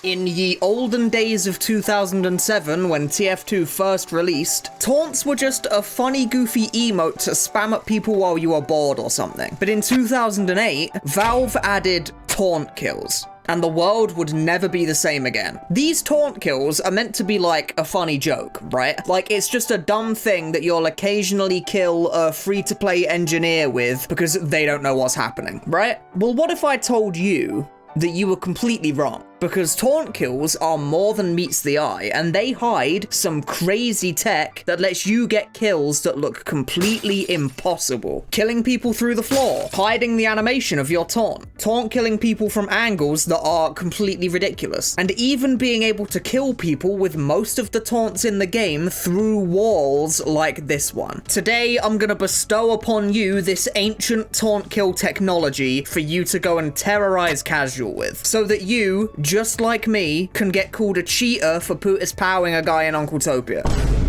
In ye olden days of 2007, when TF2 first released, taunts were just a funny, goofy emote to spam at people while you were bored or something. But in 2008, Valve added taunt kills, and the world would never be the same again. These taunt kills are meant to be like a funny joke, right? Like, it's just a dumb thing that you'll occasionally kill a free-to-play engineer with because they don't know what's happening, right? Well, what if I told you that you were completely wrong? Because taunt kills are more than meets the eye, and they hide some crazy tech that lets you get kills that look completely impossible. Killing people through the floor, hiding the animation of your taunt killing people from angles that are completely ridiculous, and even being able to kill people with most of the taunts in the game through walls like this one. Today, I'm gonna bestow upon you this ancient taunt kill technology for you to go and terrorize casual with, so that you, just like me, can get called a cheater for Pootis powering a guy in Uncletopia.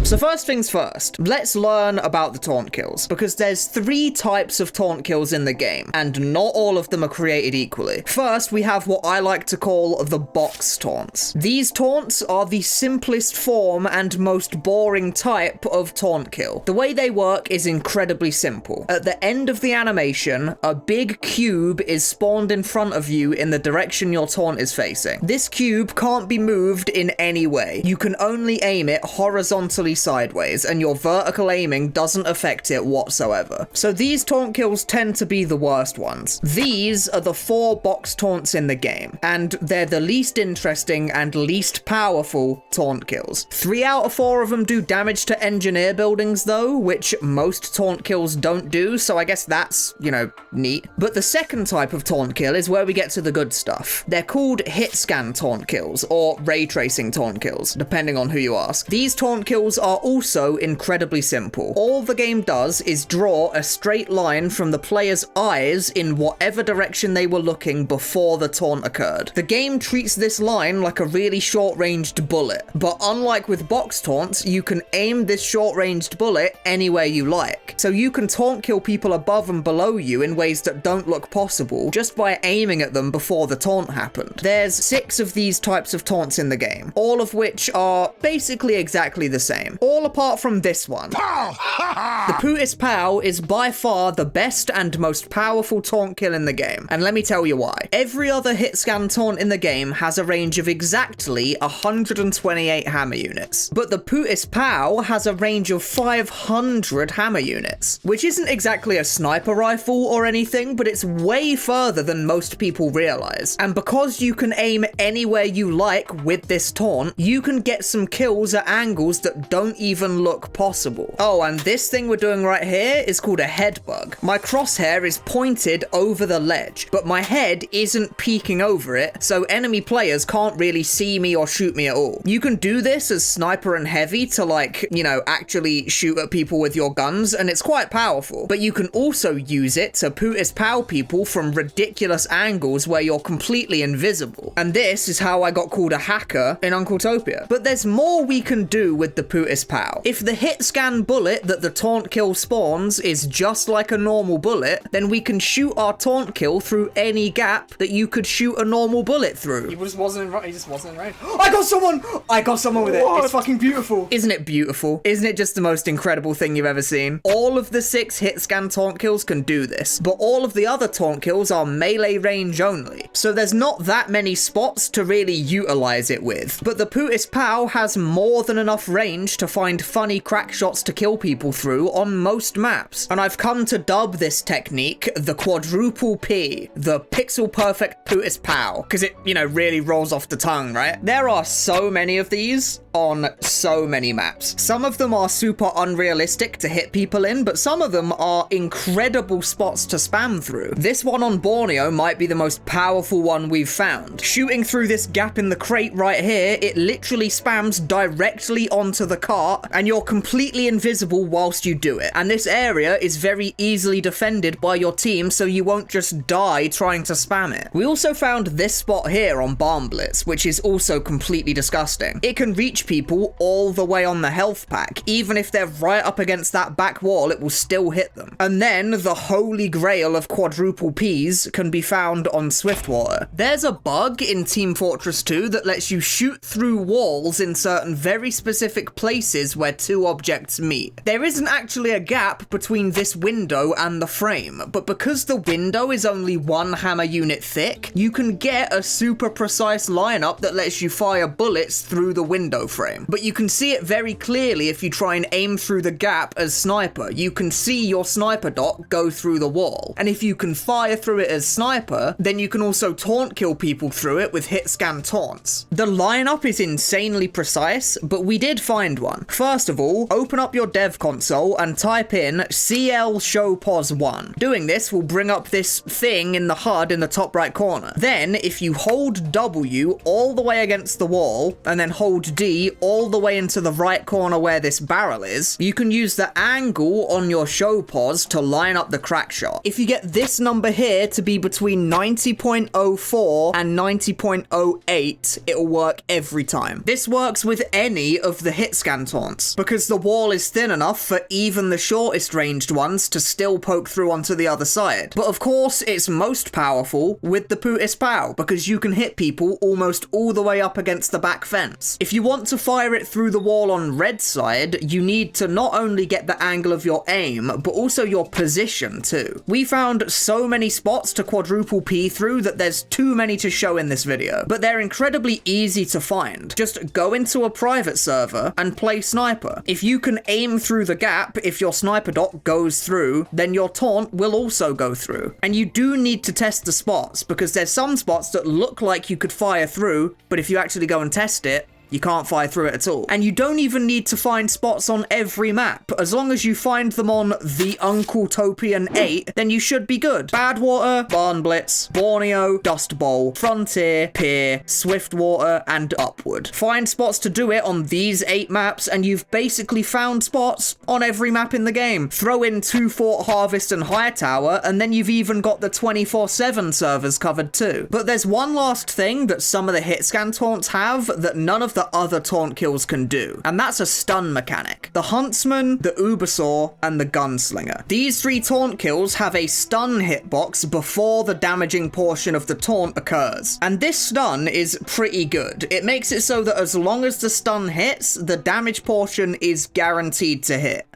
So first things first, let's learn about the taunt kills, because there's 3 types of taunt kills in the game, and not all of them are created equally. First, we have what I like to call the box taunts. These taunts are the simplest form and most boring type of taunt kill. The way they work is incredibly simple. At the end of the animation, a big cube is spawned in front of you in the direction your taunt is facing. This cube can't be moved in any way. You can only aim it horizontally sideways, and your vertical aiming doesn't affect it whatsoever. So these taunt kills tend to be the worst ones. These are the 4 box taunts in the game, and they're the least interesting and least powerful taunt kills. 3 out of 4 of them do damage to engineer buildings though, which most taunt kills don't do, so I guess that's, you know, neat. But the second type of taunt kill is where we get to the good stuff. They're called Hitscan Taunt kills, or ray tracing taunt kills, depending on who you ask. These taunt kills are also incredibly simple. All the game does is draw a straight line from the player's eyes in whatever direction they were looking before the taunt occurred. The game treats this line like a really short-ranged bullet, but unlike with box taunts, you can aim this short-ranged bullet anywhere you like. So you can taunt kill people above and below you in ways that don't look possible just by aiming at them before the taunt happened. There's 6 of these types of taunts in the game, all of which are basically exactly the same. All apart from this one. The Pootis Pow is by far the best and most powerful taunt kill in the game, and let me tell you why. Every other Hitscan Taunt in the game has a range of exactly 128 hammer units, but the Pootis Pow has a range of 500 hammer units, which isn't exactly a sniper rifle or anything, but it's way further than most people realize. And because you can aim anywhere you like with this taunt, you can get some kills at angles that don't even look possible. Oh, and this thing we're doing right here is called a head bug. My crosshair is pointed over the ledge, but my head isn't peeking over it, so enemy players can't really see me or shoot me at all. You can do this as sniper and heavy to, like, you know, actually shoot at people with your guns, and it's quite powerful, but you can also use it to Pootis Pow people from ridiculous angles where you're completely invisible. And this is how I got called a hacker in Uncletopia. But there's more we can do with the Pootis Pow. If the hit scan bullet that the taunt kill spawns is just like a normal bullet, then we can shoot our taunt kill through any gap that you could shoot a normal bullet through. He just wasn't right. He just wasn't right. I got someone! I got someone with it. What? It's fucking beautiful. Isn't it beautiful? Isn't it just the most incredible thing you've ever seen? All of the 6 hit scan taunt kills can do this, but all of the other taunt kills are melee range only. So there's not that many spots to really utilize it with. But the Pootis Pow has more than enough range to find funny crack shots to kill people through on most maps. And I've come to dub this technique the quadruple P, the pixel perfect Pootis Pow, because it, you know, really rolls off the tongue, right? There are so many of these on so many maps. Some of them are super unrealistic to hit people in, but some of them are incredible spots to spam through. This one on Borneo might be the most powerful one we've found. Shooting through this gap in the crate right here, it literally spams directly onto the car cart, and you're completely invisible whilst you do it. And this area is very easily defended by your team, so you won't just die trying to spam it. We also found this spot here on Barn Blitz, which is also completely disgusting. It can reach people all the way on the health pack. Even if they're right up against that back wall, it will still hit them. And then the holy grail of quadruple Ps can be found on Swiftwater. There's a bug in Team Fortress 2 that lets you shoot through walls in certain very specific places where two objects meet. There isn't actually a gap between this window and the frame, but because the window is only one hammer unit thick, you can get a super precise lineup that lets you fire bullets through the window frame. But you can see it very clearly if you try and aim through the gap as sniper. You can see your sniper dot go through the wall. And if you can fire through it as sniper, then you can also taunt kill people through it with Hitscan Taunts. The lineup is insanely precise, but we did find one. First of all, open up your dev console and type in CL show pos 1. Doing this will bring up this thing in the HUD in the top right corner. Then, if you hold W all the way against the wall, and then hold D all the way into the right corner where this barrel is, you can use the angle on your show pos to line up the crack shot. If you get this number here to be between 90.04 and 90.08, it'll work every time. This works with any of the Hitscan Taunts, because the wall is thin enough for even the shortest ranged ones to still poke through onto the other side. But of course, it's most powerful with the Pootis POW, because you can hit people almost all the way up against the back fence. If you want to fire it through the wall on red side, you need to not only get the angle of your aim, but also your position too. We found so many spots to quadruple P through that there's too many to show in this video, but they're incredibly easy to find. Just go into a private server and play sniper. If you can aim through the gap, if your sniper dot goes through, then your taunt will also go through. And you do need to test the spots, because there's some spots that look like you could fire through, but if you actually go and test it, you can't fire through it at all. And you don't even need to find spots on every map. As long as you find them on the Uncletopian 8, then you should be good. Badwater, Barn Blitz, Borneo, Dust Bowl, Frontier, Pier, Swiftwater, and Upward. Find spots to do it on these 8 maps, and you've basically found spots on every map in the game. Throw in 2 Fort Harvest and Hightower, and then you've even got the 24/7 servers covered too. But there's one last thing that some of the Hitscan Taunts have that none of the other taunt kills can do, and that's a stun mechanic. The Huntsman, the Ubersaw, and the Gunslinger. These 3 taunt kills have a stun hitbox before the damaging portion of the taunt occurs, and this stun is pretty good. It makes it so that as long as the stun hits, the damage portion is guaranteed to hit.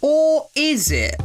Or is it?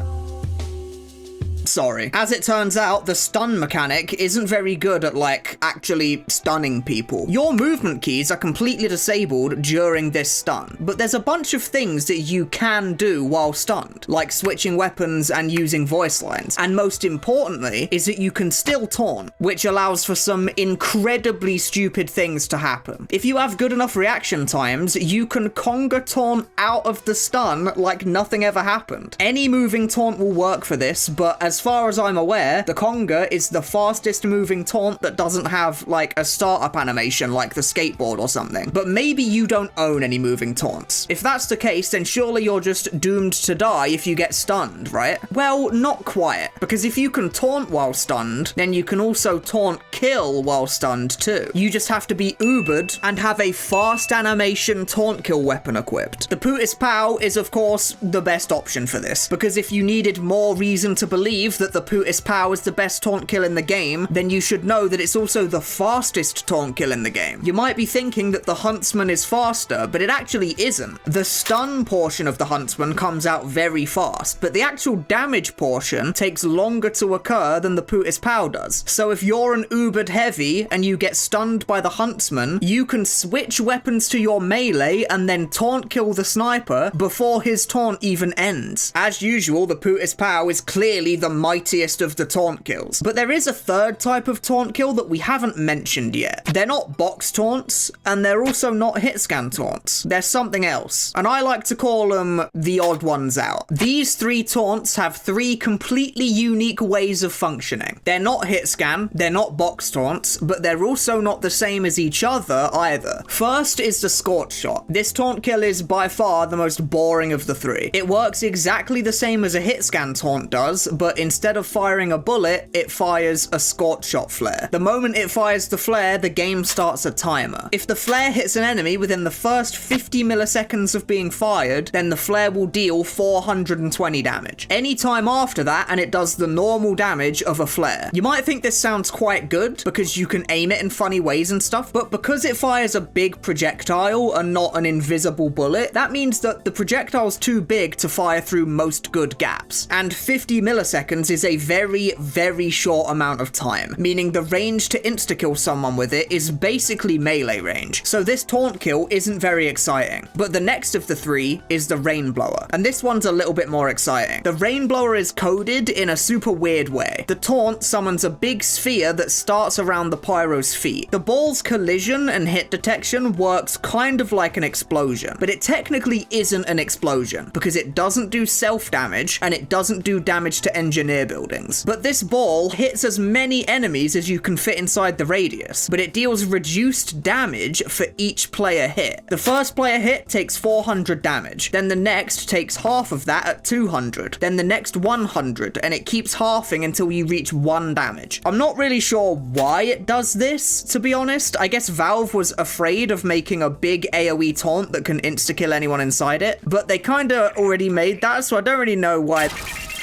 Sorry. As it turns out, the stun mechanic isn't very good at, like, actually stunning people. Your movement keys are completely disabled during this stun, but there's a bunch of things that you can do while stunned, like switching weapons and using voice lines. And most importantly, is that you can still taunt, which allows for some incredibly stupid things to happen. If you have good enough reaction times, you can conga taunt out of the stun like nothing ever happened. Any moving taunt will work for this, but as far as I'm aware, the conga is the fastest moving taunt that doesn't have, like, a startup animation like the skateboard or something. But maybe you don't own any moving taunts. If that's the case, then surely you're just doomed to die if you get stunned, right? Well, not quite, because if you can taunt while stunned, then you can also taunt kill while stunned too. You just have to be Ubered and have a fast animation taunt kill weapon equipped. The Pootis POW is, of course, the best option for this, because if you needed more reason to believe that the Pootis POW is the best taunt kill in the game, then you should know that it's also the fastest taunt kill in the game. You might be thinking that the Huntsman is faster, but it actually isn't. The stun portion of the Huntsman comes out very fast, but the actual damage portion takes longer to occur than the Pootis POW does. So if you're an Ubered heavy and you get stunned by the Huntsman, you can switch weapons to your melee and then taunt kill the sniper before his taunt even ends. As usual, the Pootis POW is clearly the mightiest of the taunt kills. But there is a third type of taunt kill that we haven't mentioned yet. They're not box taunts, and they're also not hitscan taunts. They're something else, and I like to call them the odd ones out. These three taunts have three completely unique ways of functioning. They're not hitscan, they're not box taunts, but they're also not the same as each other either. First is the Scorch Shot. This taunt kill is by far the most boring of the three. It works exactly the same as a hitscan taunt does, but instead of firing a bullet, it fires a Scorch Shot flare. The moment it fires the flare, the game starts a timer. If the flare hits an enemy within the first 50 milliseconds of being fired, then the flare will deal 420 damage. Any time after that, and it does the normal damage of a flare. You might think this sounds quite good, because you can aim it in funny ways and stuff, but because it fires a big projectile and not an invisible bullet, that means that the projectile's too big to fire through most good gaps. And 50 milliseconds is a very, very short amount of time, meaning the range to insta-kill someone with it is basically melee range. So this taunt kill isn't very exciting. But the next of the three is the Rainblower, and this one's a little bit more exciting. The Rainblower is coded in a super weird way. The taunt summons a big sphere that starts around the pyro's feet. The ball's collision and hit detection works kind of like an explosion, but it technically isn't an explosion because it doesn't do self-damage and it doesn't do damage to engineer buildings. But this ball hits as many enemies as you can fit inside the radius, but it deals reduced damage for each player hit. The first player hit takes 400 damage, then the next takes half of that at 200, then the next 100, and it keeps halving until you reach 1 damage. I'm not really sure why it does this, to be honest. I guess Valve was afraid of making a big AoE taunt that can insta-kill anyone inside it, but they kinda already made that, so I don't really know why.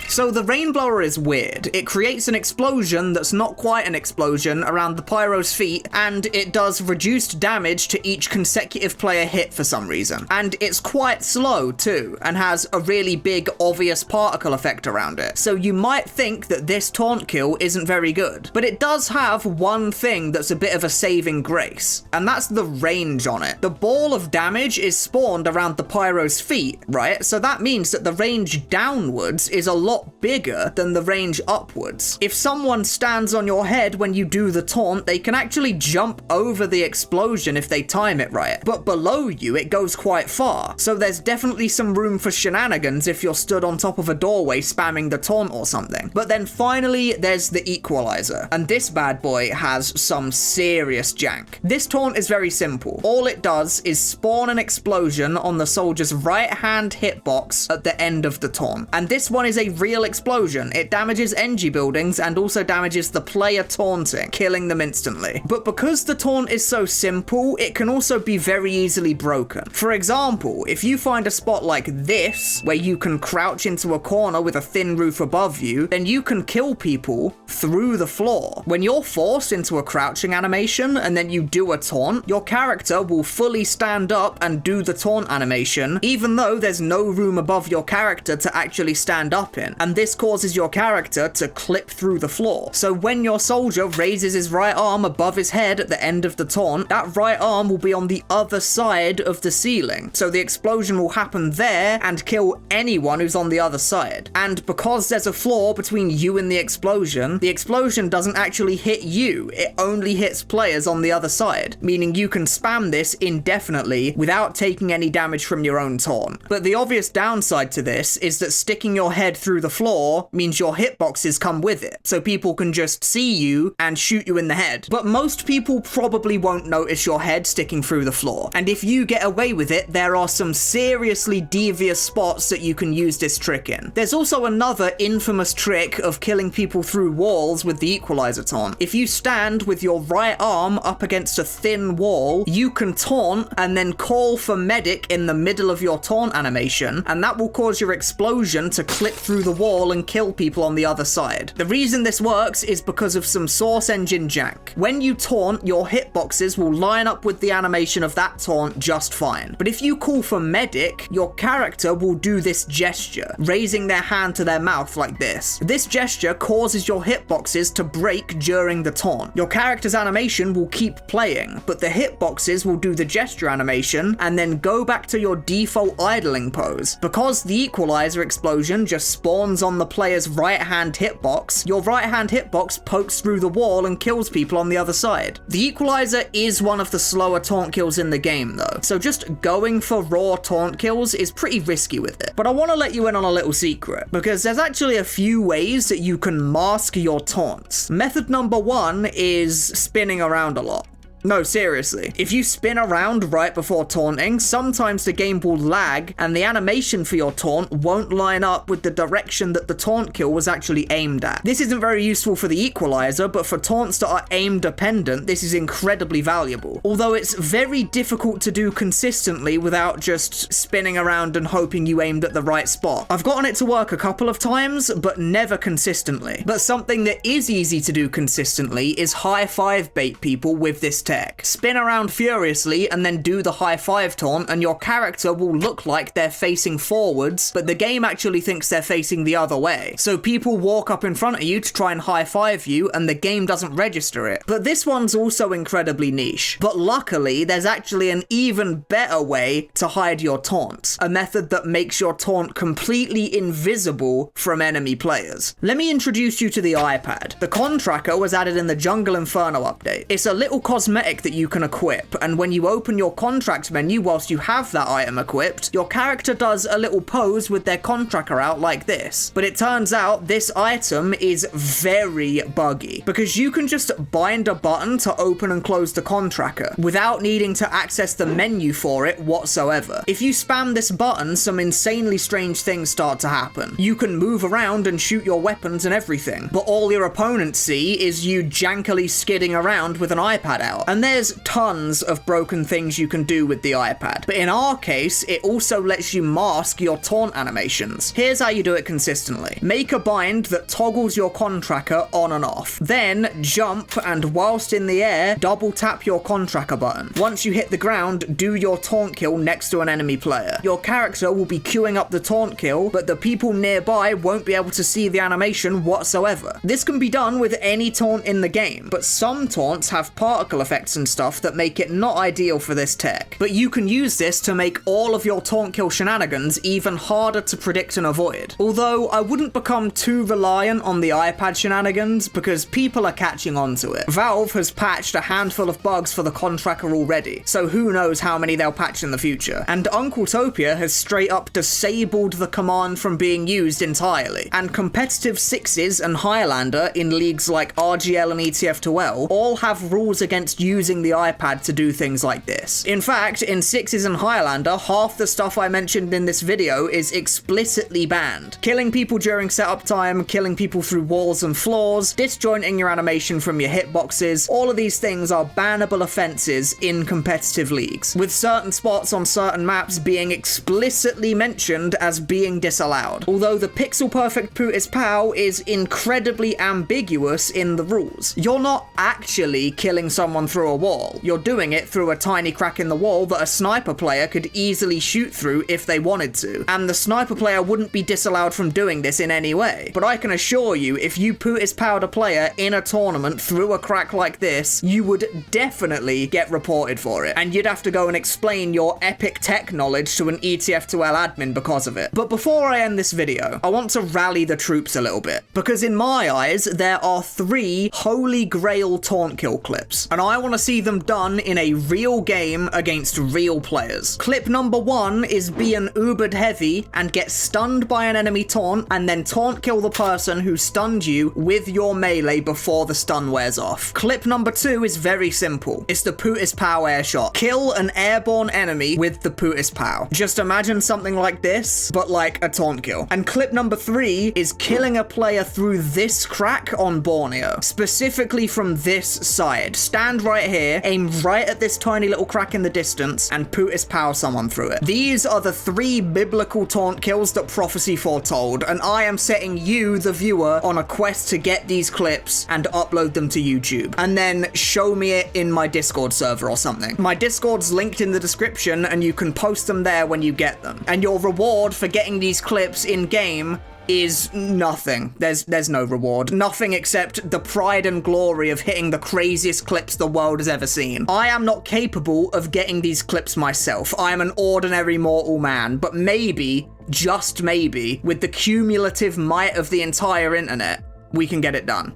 So the Rainblower is weird. It creates an explosion that's not quite an explosion around the pyro's feet, and it does reduced damage to each consecutive player hit for some reason. And it's quite slow too, and has a really big obvious particle effect around it. So you might think that this taunt kill isn't very good, but it does have one thing that's a bit of a saving grace, and that's the range on it. The ball of damage is spawned around the pyro's feet, right? So that means that the range downwards is a lot bigger than the range upwards. If someone stands on your head when you do the taunt, they can actually jump over the explosion if they time it right, but below you it goes quite far, so there's definitely some room for shenanigans if you're stood on top of a doorway spamming the taunt or something. But then finally there's the Equalizer, and this bad boy has some serious jank. This taunt is very simple. All it does is spawn an explosion on the soldier's right hand hitbox at the end of the taunt, and this one is a real explosion. It damages NG buildings and also damages the player taunting, killing them instantly. But because the taunt is so simple, it can also be very easily broken. For example, if you find a spot like this, where you can crouch into a corner with a thin roof above you, then you can kill people through the floor. When you're forced into a crouching animation and then you do a taunt, your character will fully stand up and do the taunt animation, even though there's no room above your character to actually stand up in. And this causes your character to clip through the floor. So when your soldier raises his right arm above his head at the end of the taunt, that right arm will be on the other side of the ceiling. So the explosion will happen there and kill anyone who's on the other side. And because there's a floor between you and the explosion doesn't actually hit you. It only hits players on the other side, meaning you can spam this indefinitely without taking any damage from your own taunt. But the obvious downside to this is that sticking your head through the floor means your hitboxes come with it, so people can just see you and shoot you in the head. But most people probably won't notice your head sticking through the floor, and if you get away with it, there are some seriously devious spots that you can use this trick in. There's also another infamous trick of killing people through walls with the Equalizer taunt. If you stand with your right arm up against a thin wall, you can taunt and then call for medic in the middle of your taunt animation, and that will cause your explosion to clip through the wall and kill people on the other side. The reason this works is because of some Source Engine jank. When you taunt, your hitboxes will line up with the animation of that taunt just fine. But if you call for medic, your character will do this gesture, raising their hand to their mouth like this. This gesture causes your hitboxes to break during the taunt. Your character's animation will keep playing, but the hitboxes will do the gesture animation and then go back to your default idling pose. Because the Equalizer explosion just spawns spawns on the player's right-hand hitbox, your right-hand hitbox pokes through the wall and kills people on the other side. The Equalizer is one of the slower taunt kills in the game though, so just going for raw taunt kills is pretty risky with it. But I want to let you in on a little secret, because there's actually a few ways that you can mask your taunts. Method number one is spinning around a lot. No, seriously. If you spin around right before taunting, sometimes the game will lag and the animation for your taunt won't line up with the direction that the taunt kill was actually aimed at. This isn't very useful for the Equalizer, but for taunts that are aim dependent, this is incredibly valuable. Although it's very difficult to do consistently without just spinning around and hoping you aimed at the right spot. I've gotten it to work a couple of times, but never consistently. But something that is easy to do consistently is high five bait people with this tech. Spin around furiously and then do the high five taunt and your character will look like they're facing forwards, but the game actually thinks they're facing the other way. So people walk up in front of you to try and high five you and the game doesn't register it. But this one's also incredibly niche. But luckily, there's actually an even better way to hide your taunts. A method that makes your taunt completely invisible from enemy players. Let me introduce you to the iPad. The ContTracker was added in the Jungle Inferno update. It's a little cosmetic that you can equip, and when you open your contract menu whilst you have that item equipped, your character does a little pose with their ContTracker out like this. But it turns out this item is very buggy, because you can just bind a button to open and close the ContTracker without needing to access the menu for it whatsoever. If you spam this button, some insanely strange things start to happen. You can move around and shoot your weapons and everything, but all your opponents see is you jankily skidding around with an iPad out. And there's tons of broken things you can do with the iPad, but in our case, it also lets you mask your taunt animations. Here's how you do it consistently. Make a bind that toggles your ContTracker on and off. Then jump and whilst in the air, double tap your ContTracker button. Once you hit the ground, do your taunt kill next to an enemy player. Your character will be queuing up the taunt kill, but the people nearby won't be able to see the animation whatsoever. This can be done with any taunt in the game, but some taunts have particle effects and stuff that make it not ideal for this tech. But you can use this to make all of your taunt kill shenanigans even harder to predict and avoid. Although I wouldn't become too reliant on the iPad shenanigans because people are catching on to it. Valve has patched a handful of bugs for the ContTracker already, so who knows how many they'll patch in the future. And UncleTopia has straight up disabled the command from being used entirely. And competitive sixes and Highlander in leagues like RGL and ETF2L all have rules against using the iPad to do things like this. In fact, in sixes and Highlander, half the stuff I mentioned in this video is explicitly banned. Killing people during setup time, killing people through walls and floors, disjointing your animation from your hitboxes, all of these things are bannable offenses in competitive leagues, with certain spots on certain maps being explicitly mentioned as being disallowed. Although the pixel-perfect Pootis POW is incredibly ambiguous in the rules. You're not actually killing someone through a wall. You're doing it through a tiny crack in the wall that a sniper player could easily shoot through if they wanted to. And the sniper player wouldn't be disallowed from doing this in any way. But I can assure you, if you Pootis POW'd a player in a tournament through a crack like this, you would definitely get reported for it. And you'd have to go and explain your epic tech knowledge to an ETF2L admin because of it. But before I end this video, I want to rally the troops a little bit. Because in my eyes, there are 3 holy grail taunt kill clips. And I want to see them done in a real game against real players. Clip number 1 is be an ubered heavy and get stunned by an enemy taunt and then taunt kill the person who stunned you with your melee before the stun wears off. Clip number 2 is very simple. It's the Pootis POW air shot. Kill an airborne enemy with the Pootis POW. Just imagine something like this, but like a taunt kill. And clip number 3 is killing a player through this crack on Borneo. Specifically from this side. Stand right here, aim right at this tiny little crack in the distance, and Pootis POW someone through it. These are the 3 biblical taunt kills that prophecy foretold, and I am setting you, the viewer, on a quest to get these clips and upload them to YouTube. And then show me it in my Discord server or something. My Discord's linked in the description, and you can post them there when you get them. And your reward for getting these clips in-game is nothing. There's no reward. Nothing except the pride and glory of hitting the craziest clips the world has ever seen. I am not capable of getting these clips myself. I am an ordinary mortal man, but maybe, just maybe, with the cumulative might of the entire internet, we can get it done.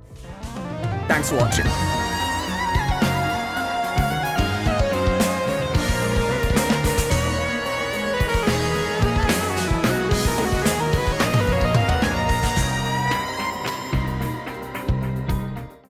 Thanks for watching.